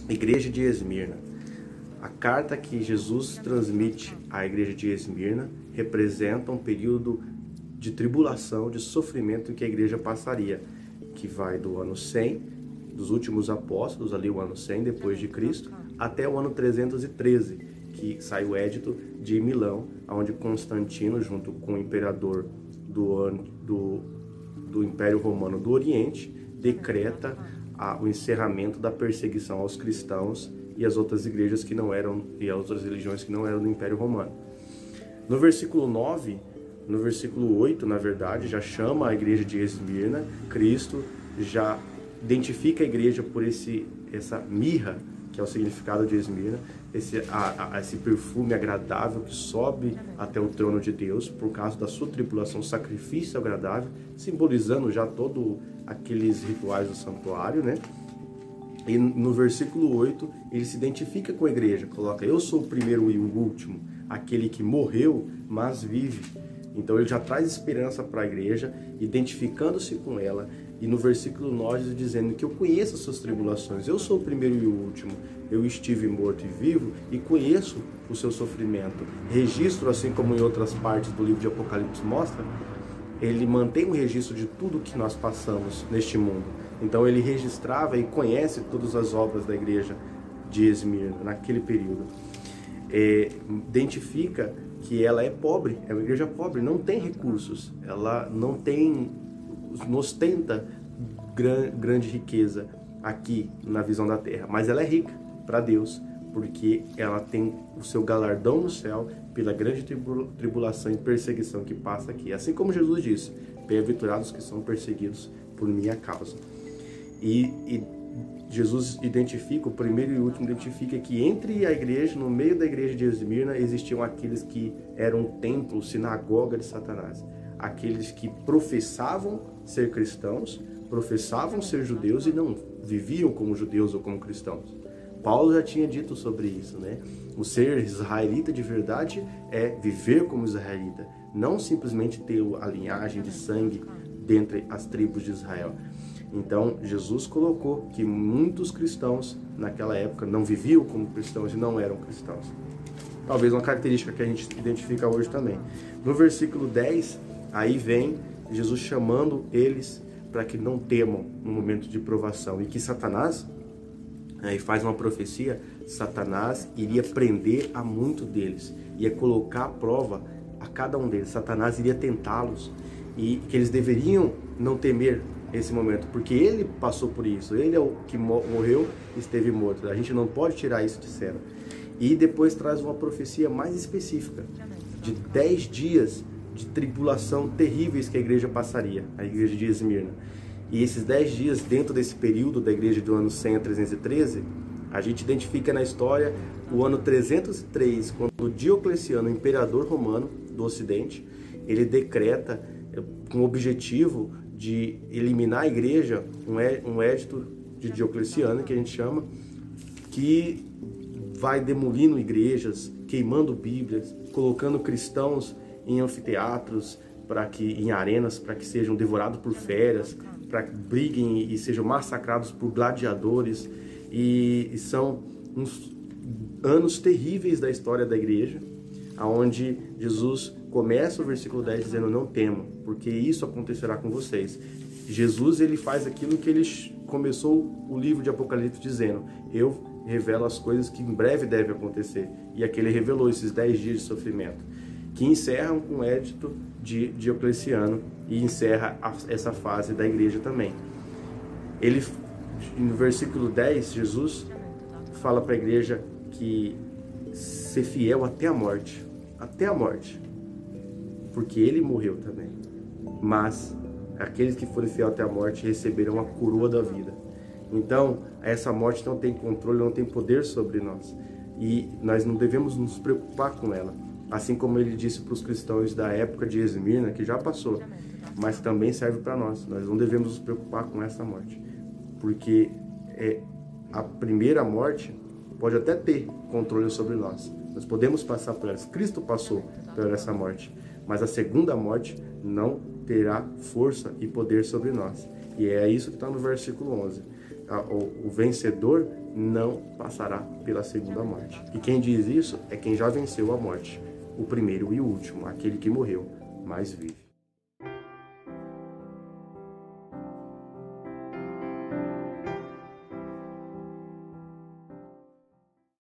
Igreja de Esmirna. A carta que Jesus transmite à igreja de Esmirna representa um período de tribulação, de sofrimento que a igreja passaria, que vai do ano 100, dos últimos apóstolos, ali o ano 100 depois de Cristo, até o ano 313, que sai o Édito de Milão, onde Constantino, junto com o imperador do Império Romano do Oriente, decreta o encerramento da perseguição aos cristãos e às outras igrejas que não eram, e às outras religiões que não eram do Império Romano. No versículo 9, no versículo 8, na verdade, já chama a igreja de Esmirna. Cristo já identifica a igreja por essa mirra, que é o significado de Esmirna, esse perfume agradável que sobe até o trono de Deus por causa da sua tribulação, sacrifício agradável, simbolizando já todo aqueles rituais do santuário, né? E no versículo 8, ele se identifica com a igreja, coloca: eu sou o primeiro e o último, aquele que morreu, mas vive. Então ele já traz esperança para a igreja, identificando-se com ela. E no versículo 9, dizendo que eu conheço as suas tribulações, eu sou o primeiro e o último, eu estive morto e vivo e conheço o seu sofrimento. Registro, assim como em outras partes do livro de Apocalipse mostra, ele mantém um registro de tudo que nós passamos neste mundo. Então ele registrava e conhece todas as obras da igreja de Esmirna naquele período. Identifica que ela é pobre, é uma igreja pobre, não tem recursos, ela não ostenta grande riqueza aqui na visão da terra, mas ela é rica para Deus, porque ela tem o seu galardão no céu pela grande tribulação e perseguição que passa aqui. Assim como Jesus disse: bem-aventurados que são perseguidos por minha causa. E Jesus identifica, o primeiro e o último, identifica que entre a igreja, no meio da igreja de Esmirna, existiam aqueles que eram um templo, sinagoga de Satanás. Aqueles que professavam ser cristãos, professavam ser judeus e não viviam como judeus ou como cristãos. Paulo já tinha dito sobre isso, né? O ser israelita de verdade é viver como israelita, não simplesmente ter a linhagem de sangue dentre as tribos de Israel. Então, Jesus colocou que muitos cristãos naquela época não viviam como cristãos e não eram cristãos. Talvez uma característica que a gente identifica hoje também. No versículo 10, aí vem Jesus chamando eles para que não temam no momento de provação e que Satanás, aí faz uma profecia, Satanás iria prender a muitos deles, ia colocar à prova a cada um deles. Satanás iria tentá-los e que eles deveriam não temer esse momento, porque ele passou por isso, ele é o que morreu e esteve morto. A gente não pode tirar isso de cena. E depois traz uma profecia mais específica, de 10 dias de tribulação terríveis que a igreja passaria, a igreja de Esmirna. E esses 10 dias, dentro desse período da igreja do ano 100 a 313, a gente identifica na história o ano 303, quando Diocleciano, imperador romano do Ocidente, ele decreta com o objetivo de eliminar a igreja, um édito de Diocleciano, que a gente chama, que vai demolindo igrejas, queimando bíblias, colocando cristãos em anfiteatros, em arenas, para que sejam devorados por feras, para que briguem e sejam massacrados por gladiadores. E são uns anos terríveis da história da igreja, onde Jesus começa o versículo 10 dizendo: não temam, porque isso acontecerá com vocês. Jesus, ele faz aquilo que ele começou o livro de Apocalipse dizendo: eu revelo as coisas que em breve devem acontecer. E aqui ele revelou esses 10 dias de sofrimento, que encerram com o édito de Diocleciano e encerra essa fase da igreja também. Ele, no versículo 10, Jesus fala para a igreja que ser fiel até a morte, porque ele morreu também. Mas aqueles que forem fiel até a morte receberão a coroa da vida. Então, essa morte não tem controle, não tem poder sobre nós. E nós não devemos nos preocupar com ela. Assim como ele disse para os cristãos da época de Esmirna, que já passou, mas também serve para nós. Nós não devemos nos preocupar com essa morte, porque a primeira morte pode até ter controle sobre nós. Nós podemos passar por ela. Cristo passou por essa morte, mas a segunda morte não terá força e poder sobre nós. E é isso que está no versículo 11. O vencedor não passará pela segunda morte. E quem diz isso é quem já venceu a morte, o primeiro e o último, aquele que morreu, mas vive.